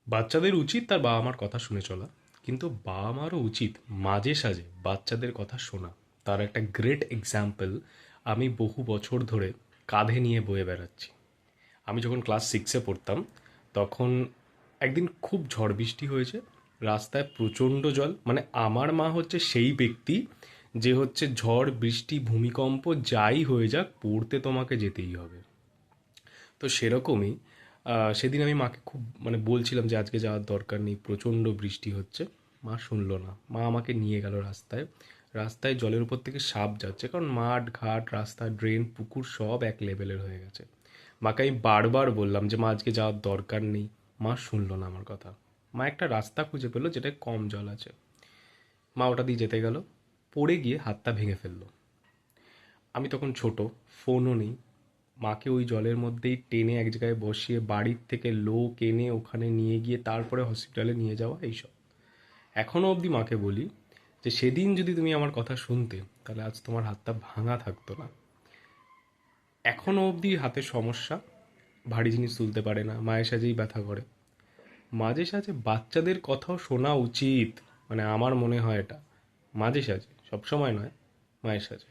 বাচ্চাদের উচিত তার বাবা মার কথা শুনে চলা, কিন্তু বাবা মারও উচিত মাঝে সাঝে বাচ্চাদের কথা শোনা। তার একটা গ্রেট এক্সাম্পল আমি বহু বছর ধরে কাঁধে নিয়ে বয়ে বেড়াচ্ছি। আমি যখন ক্লাস সিক্সে পড়তাম, তখন একদিন খুব ঝড় বৃষ্টি হয়েছে, রাস্তায় প্রচণ্ড জল। মানে আমার মা হচ্ছে সেই ব্যক্তি যে হচ্ছে ঝড় বৃষ্টি ভূমিকম্প যাই হয়ে যাক, পড়তে তোমাকে যেতেই হবে। তো সেরকমই সেদিন আমি মাকে খুব মানে বলছিলাম যে আজকে যাওয়ার দরকার নেই, প্রচণ্ড বৃষ্টি হচ্ছে। মা শুনলো না, মা আমাকে নিয়ে গেল রাস্তায়। রাস্তায় জলের উপর থেকে সাপ যাচ্ছে, কারণ মাঠ ঘাট রাস্তা ড্রেন পুকুর সব এক লেভেলের হয়ে গেছে। মাকে আমি বারবার বললাম যে মা আজকে যাওয়ার দরকার নেই, মা শুনলো না আমার কথা। মা একটা রাস্তা খুঁজে পেলো যেটায় কম জল আছে, মা ওটা দিয়ে যেতে গেল, পড়ে গিয়ে হাতটা ভেঙে ফেললো। আমি তখন ছোট, ফোনও নেই। মাকে ওই জলের মধ্যেই টেনে এক জায়গায় বসিয়ে বাড়ির থেকে লোক এনে ওখানে নিয়ে গিয়ে তারপরে হসপিটালে নিয়ে যাওয়া, এইসব। এখনও অবধি মাকে বলি যে সেদিন যদি তুমি আমার কথা শুনতে, তাহলে আজ তোমার হাতটা ভাঙা থাকতো না। এখনও অবধি হাতের সমস্যা, ভারী জিনিস তুলতে পারে না, মায়ের সাজেই ব্যথা করে। মাঝে সাঝে বাচ্চাদের কথাও শোনা উচিত, মানে আমার মনে হয় এটা। মাঝে সাঝে, সবসময় নয়, মায়ের সাজে।